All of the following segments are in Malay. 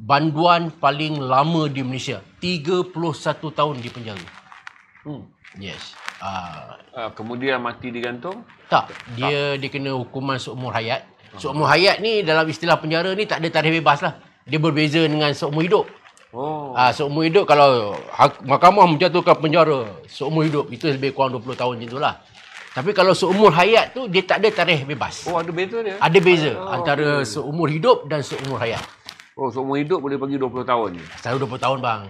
banduan paling lama di Malaysia. 31 tahun di penjara. Yes. Kemudian mati digantung? Tak, dia kena hukuman seumur hayat. Seumur hayat ni dalam istilah penjara ni tak ada tarikh bebas lah. Dia berbeza dengan seumur hidup. Seumur hidup kalau mahkamah menjatuhkan penjara seumur hidup, itu lebih kurang 20 tahun macam itulah. Tapi kalau seumur hayat tu dia tak ada tarikh bebas. Ada beza dia? Ada beza antara seumur hidup dan seumur hayat. Seumur hidup boleh bagi 20 tahun je? Selalu 20 tahun bang.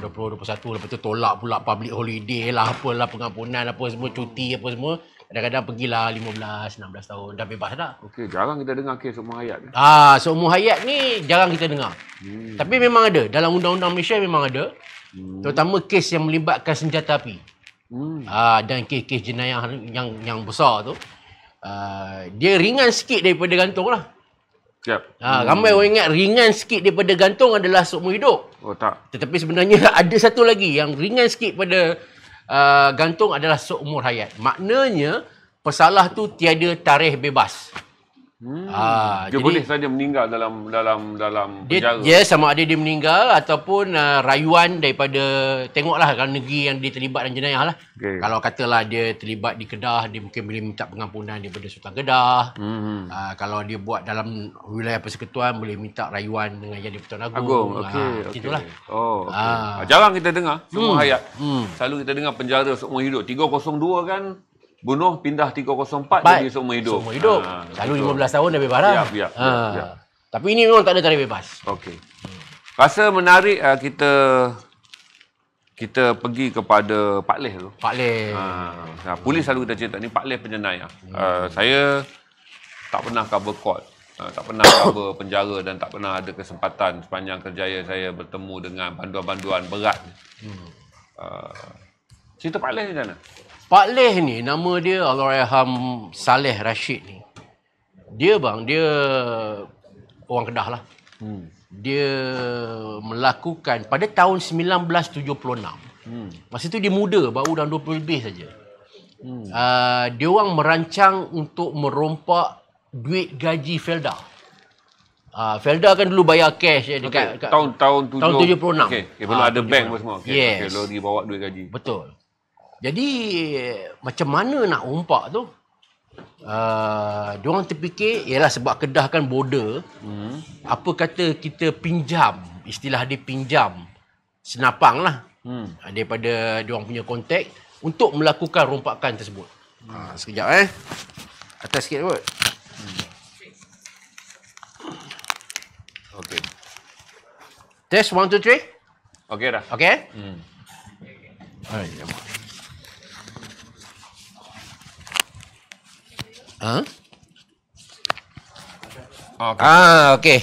20, 21. Lepas tu tolak pula public holiday lah, apalah pengampunan apa semua, cuti apa semua. Kadang-kadang pergilah 15, 16 tahun. Dah bebas dah. Okey, jarang kita dengar kes seumur hayat. Seumur hayat ni jarang kita dengar. Tapi memang ada. Dalam undang-undang Malaysia memang ada. Terutama kes yang melibatkan senjata api. Dan kes-kes jenayah yang besar tu. Dia ringan sikit daripada gantung lah. Siap. Ramai orang ingat ringan sikit daripada gantung adalah seumur hidup. Tak. Tetapi sebenarnya ada satu lagi yang ringan sikit pada gantung adalah seumur hayat. Maknanya pesalah tu tiada tarikh bebas. Dia jadi, boleh saja meninggal dalam penjara. Sama ada dia meninggal ataupun rayuan daripada, tengoklah kalau negeri yang dia terlibat dalam jenayah lah. Kalau katalah dia terlibat di Kedah, dia mungkin boleh minta pengampunan daripada Sultan Kedah. Kalau dia buat dalam wilayah persekutuan, boleh minta rayuan dengan Jadi Pertuan Agong. Itulah. Jarang kita dengar seumur hayat. Selalu kita dengar penjara seumur hidup. 302 kan bunuh, pindah 304 jadi seumur hidup. Seumur hidup. Selalu 15 tahun dah bebas dah. Biar. Tapi ini memang tak ada tarikh bebas. Okey. Rasa menarik kita pergi kepada Pak Leh tu. Pak Leh. Polis selalu kita cerita ni Pak Leh penjenayah. Saya tak pernah cover court. Tak pernah cover penjara dan tak pernah ada kesempatan sepanjang kerjaya saya bertemu dengan banduan-banduan berat. Cerita Pak Leh macam mana? Pak Leh ni, nama dia Allahyarham Saleh Rashid ni. Dia orang Kedah lah. Dia melakukan pada tahun 1976. Masa tu dia muda, baru dah 20 lebih saja. Dia orang merancang untuk merompak duit gaji Felda. Felda kan dulu bayar cash dekat tahun 76. Okey, belum ada bank apa semua. Yes. Lori bawa duit gaji. Betul. Jadi macam mana nak rompak tu? Diorang terfikir, ialah sebab Kedah kan border. Apa kata kita pinjam, istilah dia pinjam senapang lah. Daripada diorang punya kontak untuk melakukan rompakan tersebut. Sekejap atas sikit kot. Okey. Test 1, 2, 3. Okey dah. Okey? Okey.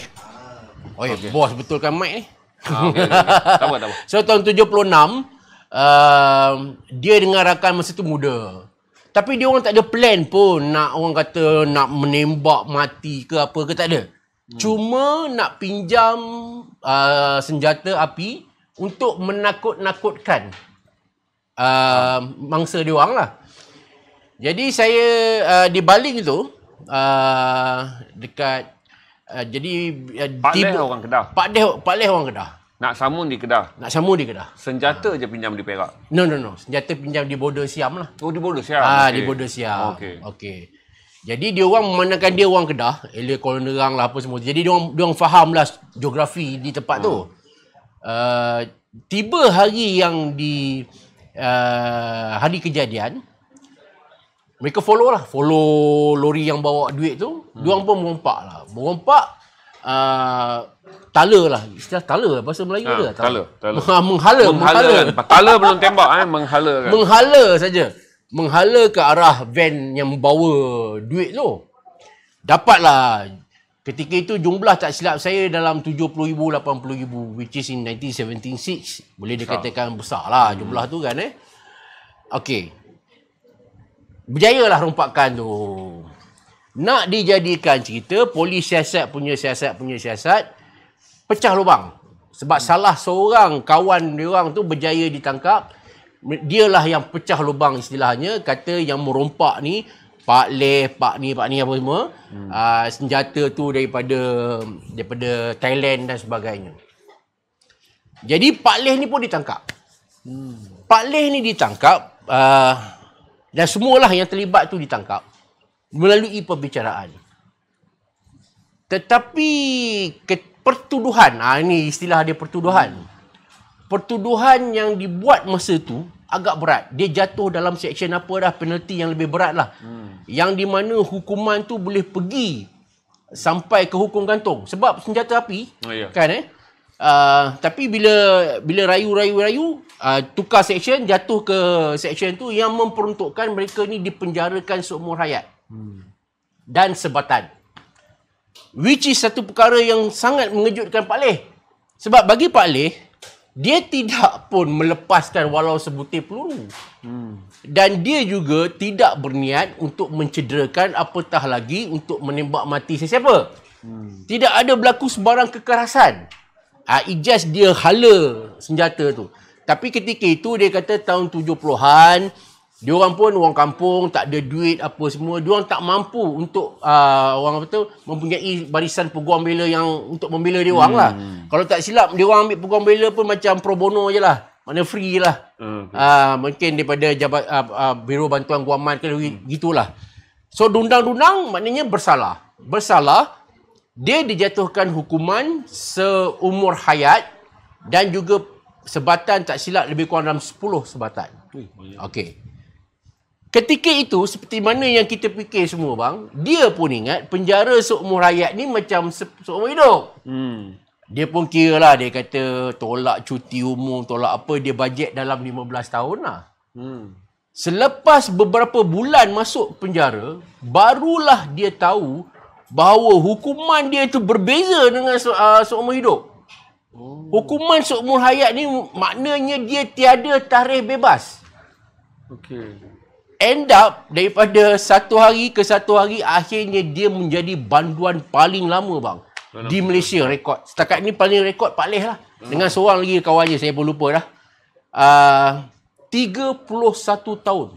Bos betulkan mic ni. Tak apa. So tahun 76, dia dengan rakan masa tu muda. Tapi dia orang tak ada plan pun nak, orang kata nak menembak mati ke apa ke, tak ada. Cuma nak pinjam senjata api untuk menakut-nakutkan mangsa dia orang lah. Jadi saya di Baling tu dekat Pak Leh orang Kedah. Pak Leh orang Kedah. Nak sambung di Kedah. Senjata je pinjam di Perak. No. Senjata pinjam di border Siam lah. Di border Siam. Di border Siam. Okey. Jadi dia orang memandangkan dia orang Kedah, elia Kuala Nerang lah apa semua. Jadi dia orang faham lah geografi di tempat tu. Tiba hari yang hari kejadian, mereka follow lori yang bawa duit tu. Diorang pun merompak tala lah. Istilah tala bahasa Melayu dia. Tala. Menghala. Tala belum tembak menghala kan. Menghala saja. Menghala ke arah van yang membawa duit tu. Dapatlah. Ketika itu jumlah tak silap saya dalam 70,000, 80,000, which is in 1976. Boleh dikatakan besar lah jumlah tu kan. Okey. Berjayalah rompakan tu. Nak dijadikan cerita, polis siasat punya siasat, pecah lubang. Sebab salah seorang kawan diorang tu berjaya ditangkap. Dialah yang pecah lubang istilahnya. Kata yang merompak ni, Pak Leh, Pak ni apa semua. Senjata tu daripada Thailand dan sebagainya. Jadi Pak Leh ni pun ditangkap. Pak Leh ni ditangkap dan semualah yang terlibat tu ditangkap melalui perbicaraan. Tetapi pertuduhan, ini istilah dia pertuduhan. Pertuduhan yang dibuat masa tu agak berat. Dia jatuh dalam seksyen apa dah, penalti yang lebih berat lah. Yang di mana hukuman tu boleh pergi sampai ke hukum gantung. Sebab senjata api, kan tapi bila rayu-rayu tukar seksyen, jatuh ke seksyen tu yang memperuntukkan mereka ni dipenjarakan seumur hayat. Dan sebatan. Which is satu perkara yang sangat mengejutkan Pak Leh. Sebab bagi Pak Leh, dia tidak pun melepaskan walau sebutir peluru. Dan dia juga tidak berniat untuk mencederakan, apatah lagi untuk menembak mati sesiapa. Tidak ada berlaku sebarang kekerasan. It just dia hala senjata tu. Tapi ketika itu dia kata tahun 70-an, diorang pun orang kampung, tak ada duit apa semua. Diorang tak mampu untuk orang kata mempunyai barisan peguam bela yang untuk membela diorang lah. Kalau tak silap, diorang ambil peguam bela pun macam pro bono je lah. Mana free lah. Mungkin daripada Biro Bantuan Guaman ke gitulah. So dundang-dundang maknanya bersalah. Bersalah, dia dijatuhkan hukuman seumur hayat dan juga sebatan tak silap lebih kurang dalam 10 sebatan. Okey. Ketika itu, seperti mana yang kita fikir semua bang, dia pun ingat penjara seumur hayat ni macam seumur hidup. Dia pun kira lah, dia kata tolak cuti umum, tolak apa, dia bajet dalam 15 tahun lah. Selepas beberapa bulan masuk penjara, barulah dia tahu bahawa hukuman dia itu berbeza dengan seumur hidup. Hukuman seumur hayat ni maknanya dia tiada tarikh bebas. End up daripada satu hari ke satu hari, akhirnya dia menjadi banduan paling lama bang di Malaysia rekod. Setakat ni paling rekod Pak Leh lah. Dengan seorang lagi kawannya, saya pun lupa dah. 31 tahun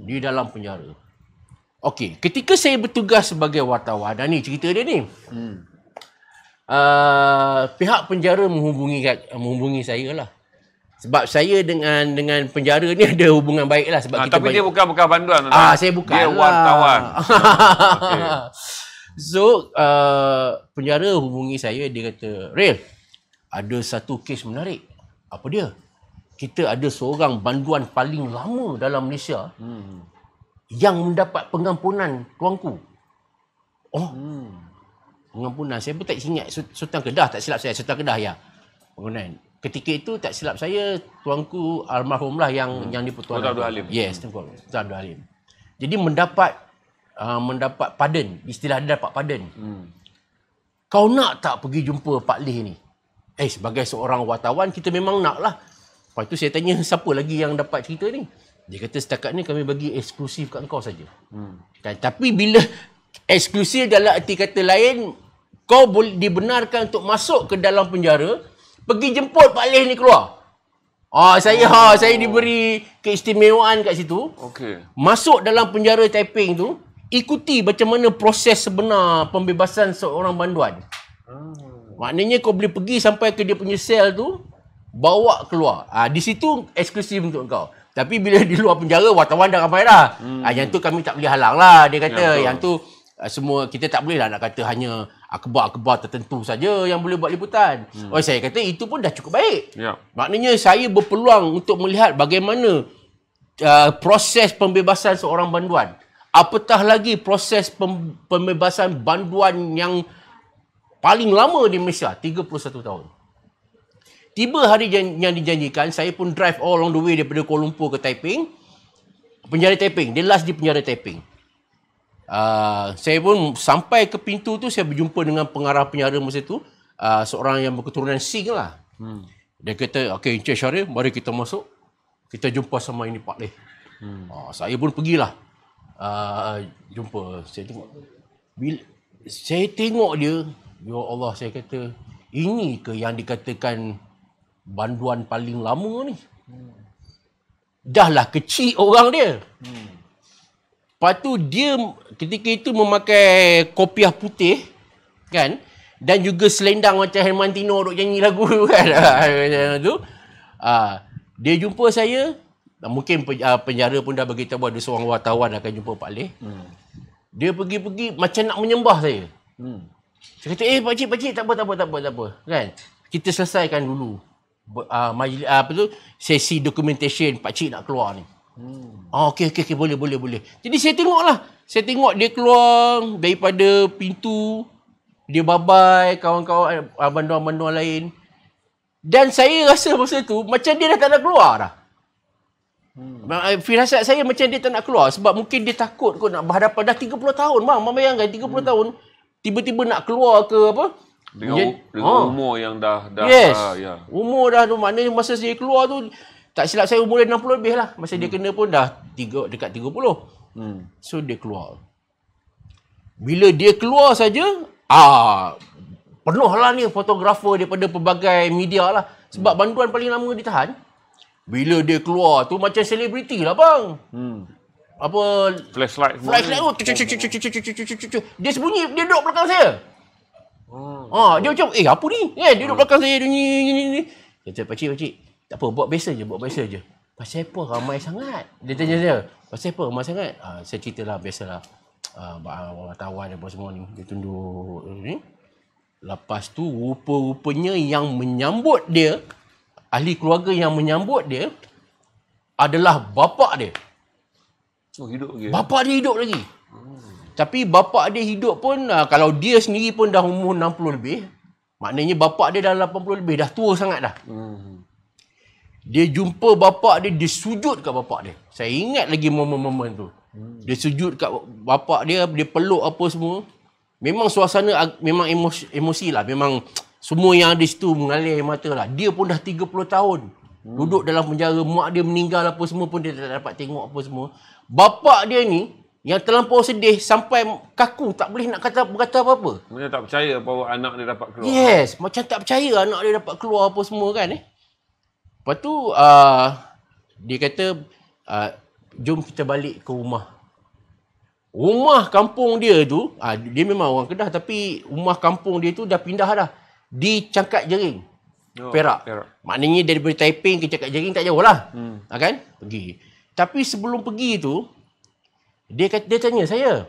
di dalam penjara. Okey, ketika saya bertugas sebagai wartawan, dan ni cerita dia ni. Pihak penjara menghubungi saya lah. Sebab saya dengan penjara ni ada hubungan baik lah. Sebab kita tapi dia bukan banduan. Saya bukan dia lah. wartawan. So, penjara hubungi saya. Dia kata, Rel, ada satu kes menarik. Apa dia? Kita ada seorang banduan paling lama dalam Malaysia yang mendapat pengampunan, tuanku. Pengampunan. Saya pun tak ingat. Sultan Kedah, tak silap saya. Sultan Kedah, ya. Pengampunan. Ketika itu tak silap saya, tuanku almarhum lah yang dipertuan. Tuan Abdul Halim. Yes, Tuan Abdul Halim. Jadi mendapat pardon. Istilah dia dapat pardon. Kau nak tak pergi jumpa Pak Leh ni? Sebagai seorang wartawan, kita memang nak lah. Lepas tu saya tanya, siapa lagi yang dapat cerita ni? Dia kata, setakat ni kami bagi eksklusif kat kau saja. Tapi bila eksklusif dalam arti kata lain, kau boleh dibenarkan untuk masuk ke dalam penjara, pergi jemput Pak Leh ni keluar. Saya diberi keistimewaan kat situ. Masuk dalam penjara Taiping tu, ikuti macam mana proses sebenar pembebasan seorang banduan. Maknanya kau boleh pergi sampai ke dia punya sel tu, bawa keluar. Di situ eksklusif untuk kau. Tapi bila di luar penjara, wartawan dah ramai dah. Yang tu kami tak boleh halang lah. Dia kata yang tu semua kita tak boleh lah nak kata hanya akhbar-akhbar tertentu saja yang boleh buat liputan. Saya kata itu pun dah cukup baik. Maknanya saya berpeluang untuk melihat bagaimana proses pembebasan seorang banduan. Apatah lagi proses pembebasan banduan yang paling lama di Malaysia, 31 tahun. Tiba hari yang dijanjikan, saya pun drive all along the way daripada Kuala Lumpur ke Taiping. Penjara Taiping. Dia last di penjara Taiping. Saya pun sampai ke pintu tu, saya berjumpa dengan pengarah penjara masa tu. Seorang yang berketurunan Sing lah. Dia kata, okay, Encik Syarif, mari kita masuk. Kita jumpa sama ini Pak Leh. Saya pun pergilah. Jumpa. Saya tengok dia, ya Allah, saya kata, ini ke yang dikatakan banduan paling lama ni? Dahlah kecil orang dia. Lepas tu dia ketika itu memakai kopiah putih, kan? Dan juga selendang macam Hermantino duk nyanyi lagu kan. Macam tu. Dia jumpa saya, mungkin penjara pun dah beritahu ada seorang wartawan akan jumpa Pak Leh. Dia pergi-pergi macam nak menyembah saya. Saya kata, pakcik, tak apa. Kan? Kita selesaikan dulu. Sesi documentation pakcik nak keluar ni. Okey, boleh. Jadi saya tengoklah. Saya tengok dia keluar daripada pintu. Dia babai kawan-kawan, banduan-banduan lain. Dan saya rasa masa tu macam dia dah tak nak keluar dah. Firasat saya macam dia tak nak keluar. Sebab mungkin dia takut kot nak berhadapan. Dah 30 tahun bang. Bayangkan 30 tahun. Tiba-tiba nak keluar ke apa. Dengan umur yang dah yes. Umur dah tu. Maknanya masa saya keluar tu, tak silap saya umur dia 60 lebih lah. Masa dia kena pun dah dekat 30. So dia keluar. Bila dia keluar saja, penuh lah ni fotografer daripada pelbagai media lah. Sebab banduan paling lama ditahan. Bila dia keluar tu macam selebriti lah bang. Apa flashlight dia sembunyi, dia duduk belakang saya. Dia macam apa ni? Dia duduk belakang saya ni. Kata pakcik, tak apa, buat biasa je. Pasal apa ramai sangat? Dia tanya saya. Pasal apa ramai sangat? Saya ceritalah biasalah. Wartawan apa semua ni, dia tunduk ni. Lepas tu rupa-rupanya yang menyambut dia, ahli keluarga yang menyambut dia adalah bapa dia. Hidup lagi. Bapa dia hidup lagi. Tapi bapa dia hidup pun, kalau dia sendiri pun dah umur 60 lebih, maknanya bapa dia dah 80 lebih, dah tua sangat dah. Dia jumpa bapa dia, dia sujud kat bapa dia. Saya ingat lagi momen-momen tu. Dia sujud kat bapa dia, dia peluk apa semua. Memang suasana memang emosi lah. Memang semua yang ada situ mengalir air mata lah. Dia pun dah 30 tahun. Duduk dalam penjara, mak dia meninggal apa semua pun dia tak dapat tengok apa semua. Bapa dia ni yang terlampau sedih sampai kaku, tak boleh nak berkata apa-apa. Macam tak percaya bahawa anak dia dapat keluar. Yes, macam tak percaya anak dia dapat keluar apa semua kan. Lepas tu dia kata jom kita balik ke rumah. Rumah kampung dia tu, dia memang orang Kedah tapi rumah kampung dia tu dah pindah dah. Di Cangkat Jering. Perak. Maknanya daripada Taiping ke Cangkat Jering tak jauh lah. Kan? Pergi. Tapi sebelum pergi tu, dia tanya saya,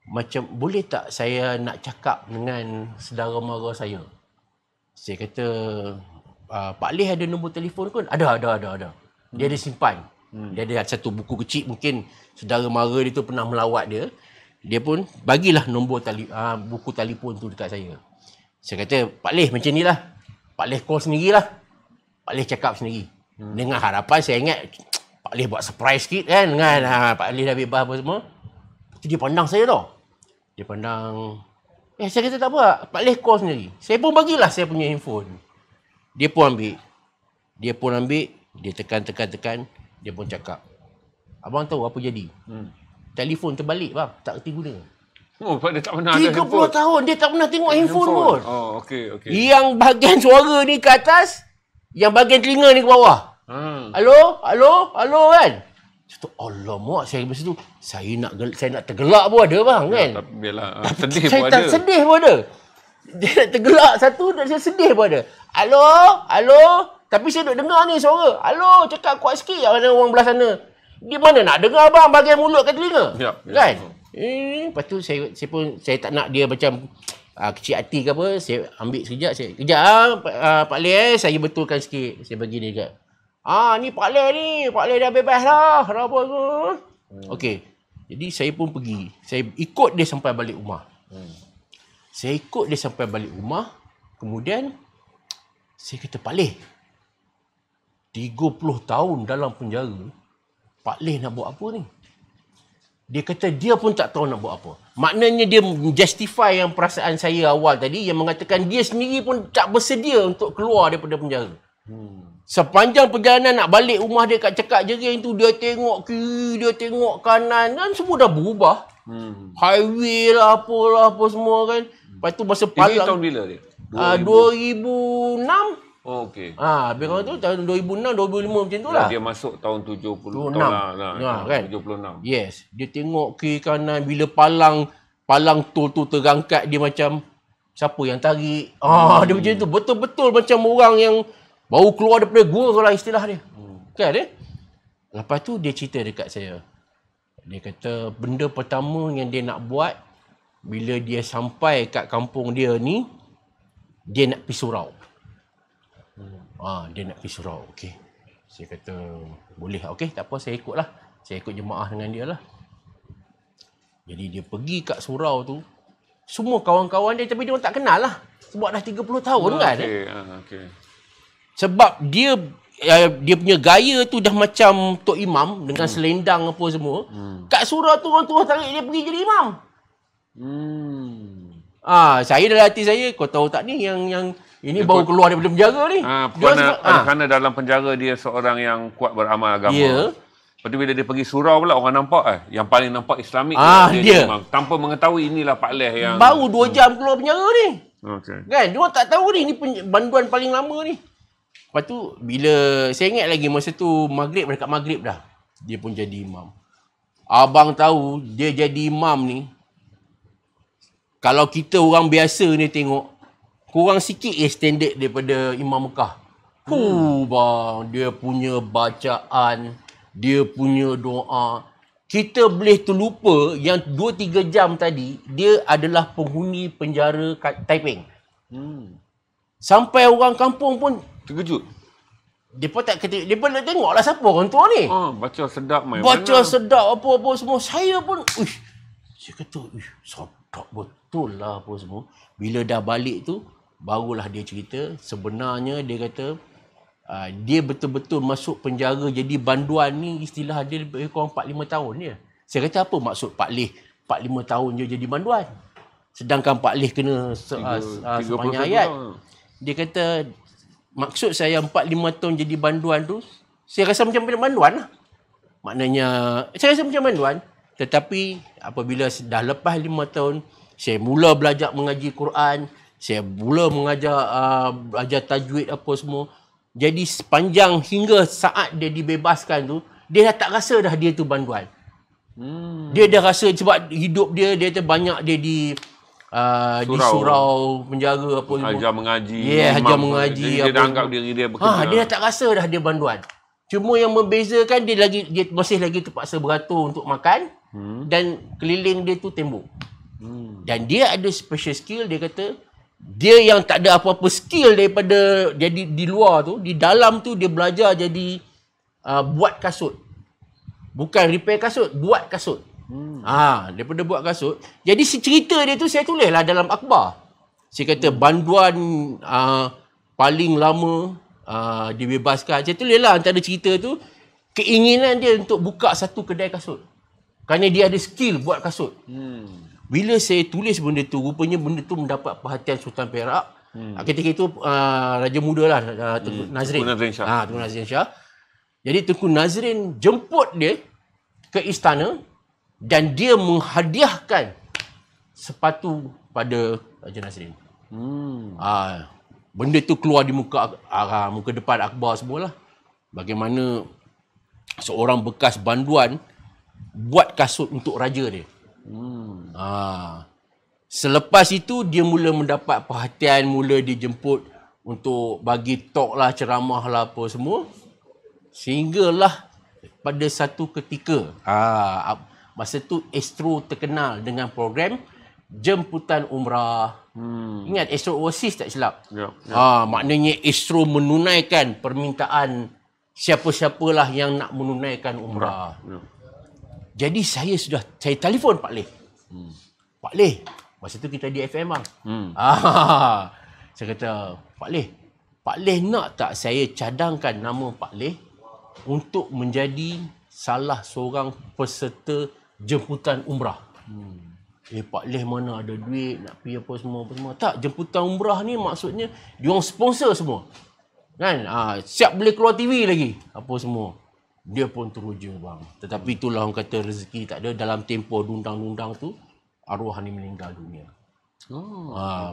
macam boleh tak saya nak cakap dengan saudara mara saya? Saya kata, Pak Leh ada nombor telefon pun? Ada. Dia ada simpan. Dia ada satu buku kecil, mungkin saudara mara dia tu pernah melawat dia. Dia pun bagilah nombor buku telefon tu dekat saya. Saya kata, Pak Leh macam ni lah. Pak Leh call sendirilah. Pak Leh cakap sendiri. Dengan harapan saya ingat, Pak Leh buat surprise sikit kan. Pak Leh dah bebas apa semua. Lepas dia pandang saya tau. Dia pandang. Saya kata tak apa. Pak Leh call sendiri. Saya pun bagilah saya punya handphone. Dia pun ambil. Dia tekan. Dia pun cakap. Abang tahu apa jadi? Telefon terbalik bang. Tak kerti guna. Dia tak pernah 30 tahun dia tak pernah tengok handphone pun. Okey. Yang bahagian suara ni ke atas, yang bahagian telinga ni ke bawah. Halo kan. Cakap alamak, saya masa tu saya nak tergelak pun ada bang kan. Tapi biarlah sedih saya pun tak ada. Sedih pun ada. Dia nak tergelak satu dan saya sedih pun ada. Halo. Tapi saya duk dengar ni suara. Halo, cakap kuat sikit ada orang belah sana. Dia mana nak dengar bang bahagian mulut ke telinga? Kan? Lepas tu saya tak nak dia macam kecil hati ke apa. Saya ambil sekejap. Pak Leh saya betulkan sikit. Saya bagi dia dekat. Ni Pak Leh dah bebas lah. Apa tu? Okey. Jadi saya pun pergi. Saya ikut dia sampai balik rumah. Kemudian saya kata, Pak Leh, 30 tahun dalam penjara, Pak Leh nak buat apa ni? Dia kata dia pun tak tahu nak buat apa. Maknanya dia justify yang perasaan saya awal tadi, yang mengatakan dia sendiri pun tak bersedia untuk keluar daripada penjara. Sepanjang perjalanan nak balik rumah dia kat Cangkat Jering tu, dia tengok kiri, dia tengok kanan, kan semua dah berubah. Highway lah, apalah, apa semua kan. Lepas tu masa Ini tahun bila dia? 2006. Okey. Habis kalau tu tahun 2006, 2005 macam tu lah. Dia masuk tahun 70 26. tahun lah Kan? 76. Yes. Dia tengok kiri kanan bila palang tol tu terangkat, dia macam Siapa yang tarik? Dia macam tu. Betul-betul macam orang yang baru keluar daripada gua lah istilah dia. Kan dia? Lepas tu dia cerita dekat saya. Dia kata benda pertama yang dia nak buat bila dia sampai kat kampung dia ni, dia nak pergi surau. Dia nak pergi surau. Okey. Saya kata boleh. Okey, tak apa, saya ikut lah. Saya ikut jemaah dengan dia lah. Jadi dia pergi kat surau tu. Semua kawan-kawan dia, tapi dia orang tak kenal lah. Sebab dah 30 tahun kan. Okay. Sebab dia punya gaya tu dah macam Tok Imam dengan selendang apa semua. Kat surau tu orang tarik dia pergi jadi imam. Saya dalam hati saya, kau tahu tak ni yang ini baru keluar daripada penjara ni. Kerana dalam penjara dia seorang yang kuat beramal agama. Ya. Lepas tu bila dia pergi surau pula orang nampak yang paling nampak Islamik dia. Tanpa mengetahui inilah Pak Leh yang baru 2 jam keluar penjara ni. Okey. Kan? Dia orang tak tahu ni banduan paling lama ni. Lepas tu bila saya ingat lagi masa tu dekat maghrib dah. Dia pun jadi imam. Abang tahu dia jadi imam ni. Kalau kita orang biasa ni tengok, kurang sikit standard daripada Imam Mekah. Bang, dia punya bacaan, dia punya doa. Kita boleh terlupa yang 2-3 jam tadi, dia adalah penghuni penjara Taiping. Sampai orang kampung pun terkejut. Dia pun tak nak tengok lah siapa orang tua ni. Baca sedap main baca mana. sedap apa-apa semua. Saya pun, saya kata, sedap betul lah apa semua. Bila dah balik tu, barulah dia cerita. Sebenarnya dia kata, dia betul-betul masuk penjara jadi banduan ni, istilah dia lebih kurang 4-5 tahun je. Saya kata apa maksud Pak Leh 4-5 tahun je jadi banduan? Sedangkan Pak Leh kena sepanjang ayat. Dia kata, maksud saya 4-5 tahun jadi banduan tu, saya rasa macam banduan lah. Maknanya, saya rasa macam banduan. Tetapi apabila dah lepas 5 tahun, saya mula belajar mengaji Quran, saya mula belajar tajwid apa semua. Jadi sepanjang hingga saat dia dibebaskan tu, dia dah tak rasa dah dia tu banduan. Dia dah rasa sebab hidup dia banyak dia di surau, penjara apa semua. Ajar mengaji. Ajar mengaji. Jadi dia dah anggap diri dia bekerja. Dia dah tak rasa dah dia banduan. Cuma yang membezakan dia masih lagi terpaksa beratur untuk makan dan keliling dia tu tembok. Dan dia ada special skill, dia kata dia yang tak ada apa-apa skill daripada jadi di luar tu, di dalam tu dia belajar jadi buat kasut. Bukan repair kasut, buat kasut. Daripada buat kasut. Jadi cerita dia tu saya tulis lah dalam akhbar. Saya kata banduan paling lama dibebaskan. Saya tulis lah antara cerita tu, keinginan dia untuk buka satu kedai kasut. Kerana dia ada skill buat kasut. Bila saya tulis benda tu, rupanya benda tu mendapat perhatian Sultan Perak. Ketika itu Raja Muda lah, Tengku Nazrin. Tengku Nazrin Shah. Jadi Tengku Nazrin jemput dia ke istana dan dia menghadiahkan sepatu pada Raja Nazrin. Benda tu keluar di muka depan akhbar semualah. Bagaimana seorang bekas banduan buat kasut untuk raja dia. Selepas itu dia mula mendapat perhatian, mula dijemput untuk bagi talk lah, ceramah lah apa semua. Sehinggalah pada satu ketika, masa tu Astro terkenal dengan program jemputan umrah. Ingat Astro Overseas tak silap? Maknanya Astro menunaikan permintaan siapa-siapalah yang nak menunaikan umrah. Jadi saya telefon Pak Leh. Pak Leh, masa tu kita di FM bang. Saya kata, Pak Leh nak tak saya cadangkan nama Pak Leh untuk menjadi salah seorang peserta jemputan umrah. Pak Leh mana ada duit nak pergi apa semua. Tak, jemputan umrah ni maksudnya dia orang sponsor semua. Kan? Siap boleh keluar TV lagi. Apa semua. Dia pun teruja bang. Tetapi itulah orang kata rezeki tak ada. Dalam tempoh dundang-dundang tu, arwah ni meninggal dunia.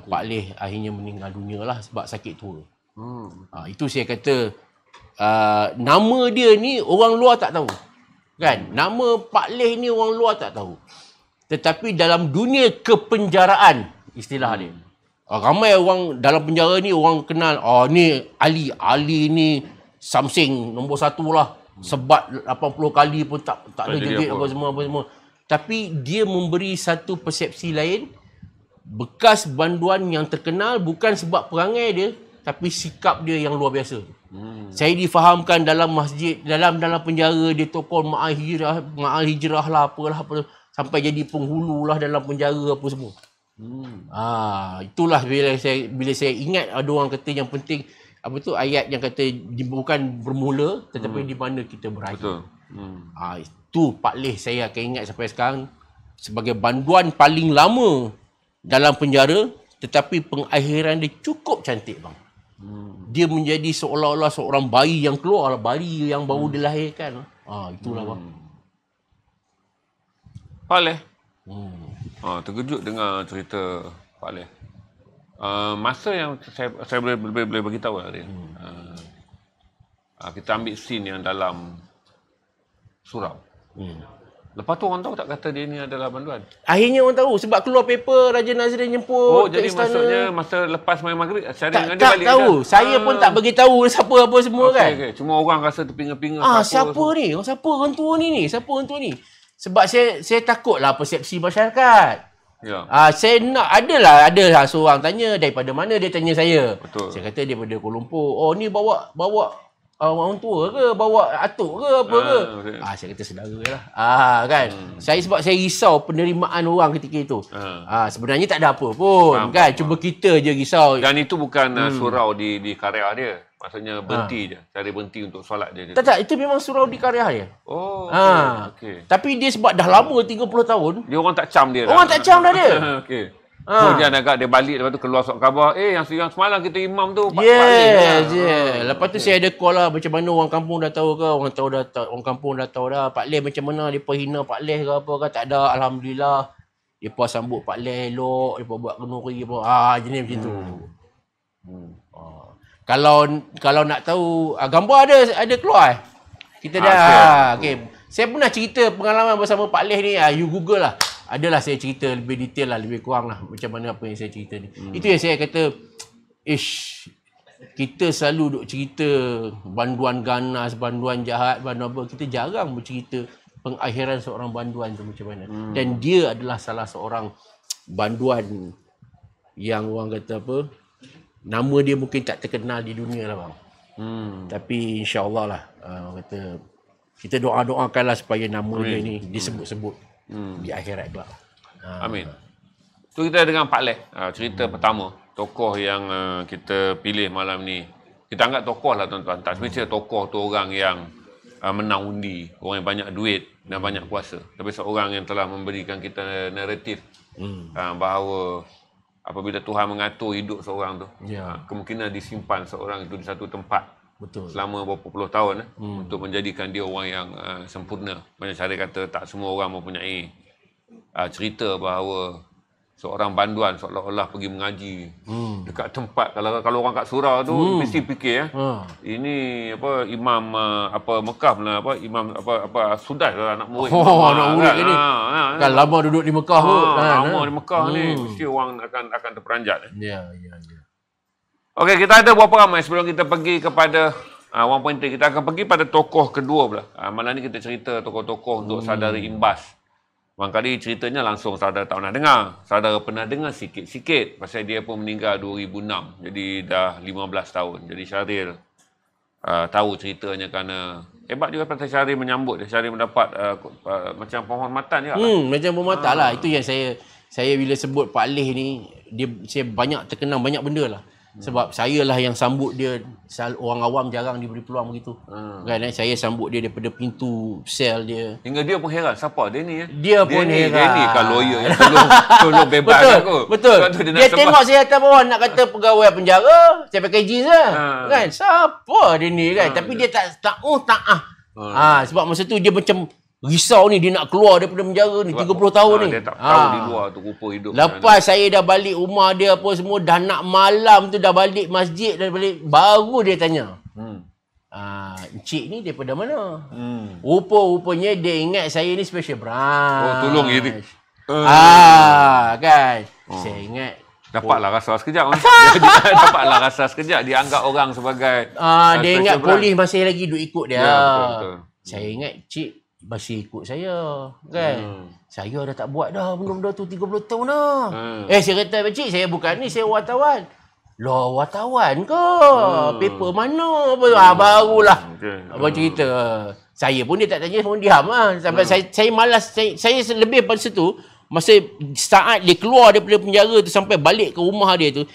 Pak Leh akhirnya meninggal dunia lah sebab sakit tua. Itu saya kata, nama dia ni orang luar tak tahu. Kan? Nama Pak Leh ni orang luar tak tahu. Tetapi dalam dunia kepenjaraan, istilah dia, Ramai orang dalam penjara ni orang kenal, ni Ali ni something nombor 1 lah. Sebat 80 kali pun tak ada jerit apa semua. Tapi dia memberi satu persepsi lain. Bekas banduan yang terkenal bukan sebab perangai dia, tapi sikap dia yang luar biasa. Saya difahamkan dalam masjid, dalam penjara dia tokoh ma'al hijrah lah apalah sampai jadi penghulu lah dalam penjara apa semua. Itulah bila saya ingat ada orang kata yang penting ayat yang kata bukan bermula tetapi di mana kita berakhir. Betul. Itu Pak Leh saya akan ingat sampai sekarang sebagai banduan paling lama dalam penjara, tetapi pengakhiran dia cukup cantik bang. Dia menjadi seolah-olah seorang bayi yang keluar, bayi yang baru dilahirkan. Itulah bang. Pak Leh. Terkejut dengar cerita Pak Leh. Masa yang saya boleh bagi tahu hari ni. Kita ambil scene yang dalam surau. Lepas tu orang tahu tak kata dia ni adalah banduan? Akhirnya orang tahu sebab keluar paper Raja Nazrin jemput jadi istana. Maksudnya masa lepas main maghrib saya dengan dia balik. Tak tahu. Saya pun tak bagi tahu siapa apa semua kan. Okay. Cuma orang rasa terpinga-pinga siapa ni? Siapa orang tua ni? Siapa orang tua ni? Sebab saya takutlah persepsi masyarakat. Ya. Saya nak ada seorang tanya daripada mana, dia tanya saya. Betul. Saya kata daripada Kuala Lumpur. Ni bawa orang tua ke, bawa atuk ke apa ke? Okay. Saya kata saudara lah. Kan. Sebab saya risau penerimaan orang ketika itu. Sebenarnya tak ada apa pun kan. Cuma kita je risau. Dan itu bukan surau di karya dia. Maksudnya berhenti je. Cari berhenti untuk solat je. Tak, itu memang surau di karya dia. Okay. Tapi dia sebab dah lama 30 tahun. Dia orang tak cam dia. Orang tak cam dah dia. Okey. Kemudian agak dia balik, lepas tu keluar surat khabar, yang semalam kita imam tu balik. Lepas tu saya ada call lah macam mana orang kampung dah tahu ke, orang kampung dah tahu dah Pak Leh macam mana, depa hina Pak Leh ke apa ke, tak ada, alhamdulillah. Depa sambut Pak Leh elok, depa buat kenuri apa. Jenis macam tu. Kalau nak tahu gambar ada keluar. Kita dah okey. Saya pernah cerita pengalaman bersama Pak Leh ni, you Google lah. Adalah saya cerita lebih detail lah, lebih kurang lah macam mana apa yang saya cerita ni. Itu yang saya kata, kita selalu duk cerita banduan ganas, banduan jahat, banduan apa. Kita jarang bercerita pengakhiran seorang banduan tu macam mana. Dan dia adalah salah seorang banduan yang orang kata apa, nama dia mungkin tak terkenal di dunia lah bang. Tapi insya-Allah lah, orang kata kita doa-doakanlah supaya nama dia ni disebut-sebut di akhirat kelak. Amin. Tu kita dengan Pak Leh. Cerita pertama, tokoh yang kita pilih malam ni. Kita anggap tokoh lah tuan-tuan. Tak semestinya tokoh tu orang yang menang undi, orang yang banyak duit dan banyak kuasa. Tapi seorang yang telah memberikan kita naratif bahawa apabila Tuhan mengatur hidup seorang tu, kemungkinan disimpan seorang itu di satu tempat. Betul. Selama berapa puluh tahun untuk menjadikan dia orang yang sempurna. Macam cara kata tak semua orang mempunyai cerita bahawa seorang banduan seolah-olah pergi mengaji dekat tempat, kalau orang kat surau tu mesti fikir ini apa imam Mekah lah, imam sudah lah anak murid. Anak murid ni. Kan lama duduk di Mekah pun. Lama di Mekah ni mesti orang akan terperanjat. Ya. Okey, kita ada berapa ramai sebelum kita pergi kepada One Point 3. Kita akan pergi pada tokoh kedua pula. Malam ni kita cerita tokoh-tokoh untuk saudara imbas. Barangkali ceritanya langsung saudara tak pernah dengar. Saudara pernah dengar sikit-sikit. Pasal dia pun meninggal 2006. Jadi dah 15 tahun. Jadi Syahril tahu ceritanya kerana hebat juga pasal Syahril menyambut dia. Syahril mendapat macam penghormatan juga. Macam penghormatan lah. Itu yang saya bila sebut Pak Leh ni, saya banyak terkenang banyak benda lah. Sebab saya lah yang sambut dia. Orang awam jarang diberi peluang begitu. Kan, saya sambut dia daripada pintu sel dia. Hingga dia pun heran, siapa dia ni? Dia pun heran. Dia ni kan lawyer yang tolong bebas aku. Betul. Dia tengok saya atas bawah nak kata pegawai penjara, saya pakai jeans lah. Kan, siapa dia ni kan. Tapi dia tak sebab masa tu dia macam risau ni, dia nak keluar daripada penjara ni 30 tahun ni. Dia tak tahu di luar tu rupa hidup. Lepas saya dah balik rumah dia apa semua, dah nak malam tu, dah balik masjid, dah balik, baru dia tanya. Encik ni daripada mana? Rupa-rupanya dia ingat saya ni special branch. Tolong dia. Kan. Saya ingat Dapatlah rasa sekejap. Dia dapatlah rasa sekejap. Dia anggap orang sebagai Dia ingat polis masih lagi duk ikut dia. Ya, betul. Saya ingat cik masih ikut saya kan. Saya dah tak buat dah benda-benda tu 30 tahun dah. Saya kata pakcik, saya bukan ni, saya wartawan. Loh, wartawan ke? Paper mana? Barulah. Abang cerita. Saya pun dia tak tanya, pun diam lah. Sampai saya malas. Saya lebih pada situ. Masa saat dia keluar daripada penjara tu sampai balik ke rumah dia tu,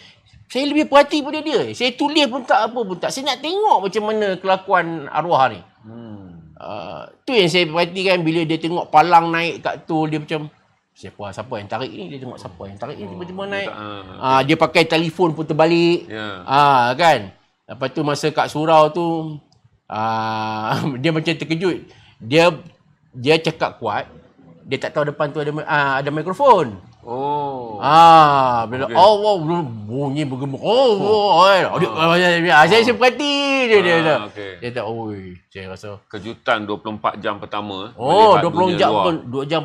saya lebih perhati pada dia. Saya tulis pun tak, apa pun tak. Saya nak tengok macam mana kelakuan arwah ni. Tu yang saya perhatikan bila dia tengok palang naik kat tu, dia macam siapa yang tarik ni, dia tengok siapa yang tarik ni tiba-tiba naik. Dia pakai telefon pun terbalik. Kan. Lepas tu masa kat surau tu dia macam terkejut. Dia cakap kuat. Dia tak tahu depan tu ada mikrofon. Bila bunyi bergema. Saya perhati dia. Dia tak, saya rasa kejutan 24 jam pertama. 24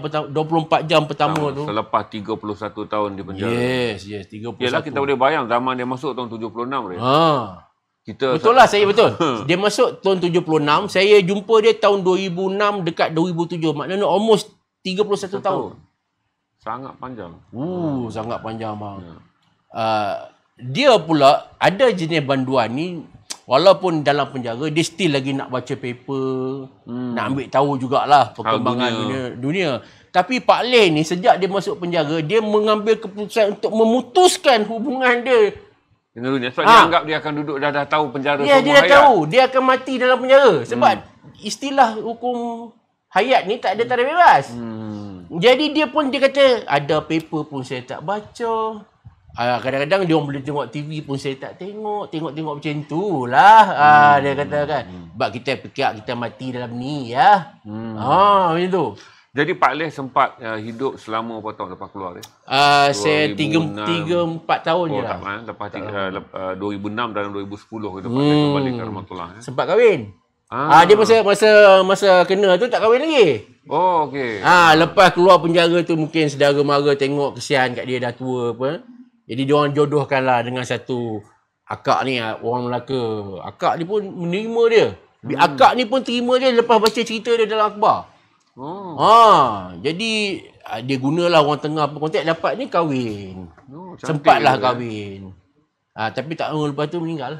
jam pertama tu. Selepas 31 tahun di penjara. Yes, 31. Yalah, kita boleh bayang zaman dia masuk tahun 76 dia. Betul lah, saya betul. Dia masuk tahun 76, saya jumpa dia tahun 2006 dekat 2007. Maknanya almost 31 tahun. Sangat panjang. Sangat panjang bang. Dia pula ada jenis banduan ni, walaupun dalam penjara dia still lagi nak baca paper, nak ambil tahu jugalah perkembangan dunia. Tapi Pak Leh ni sejak dia masuk penjara, dia mengambil keputusan untuk memutuskan hubungan dia dengan dunia. Sebab dia anggap dia akan duduk dah tahu penjara semua hayat. Dia dah tahu dia akan mati dalam penjara. Sebab istilah hukum hayat ni tak ada tarikh bebas. Jadi dia kata, ada paper pun saya tak baca. Kadang-kadang dia orang boleh tengok TV pun saya tak tengok. Tengok macam tu lah. Dia kata kan. Sebab kita fikir kita mati dalam ni ya. Macam tu. Jadi Pak Leh sempat hidup selama berapa tahun lepas keluar dia? Saya 3-4 tahun je lah. Lepas 2006 dan 2010 kita Pak Leh kembali ke Rahmatullah. Sempat kahwin. Dia masa kena tu tak kahwin lagi. Okey. Lepas keluar penjara tu mungkin saudara mara tengok kesian kat dia dah tua apa. Jadi dia orang jodohkanlah dengan satu akak ni, orang Melaka. Akak ni pun menerima dia. Akak ni pun terima dia lepas baca cerita dia dalam akhbar. Jadi dia gunalah orang tengah kontak dapat ni kahwin. Sempatlah kahwin. Tapi tak lama lepas tu meninggal.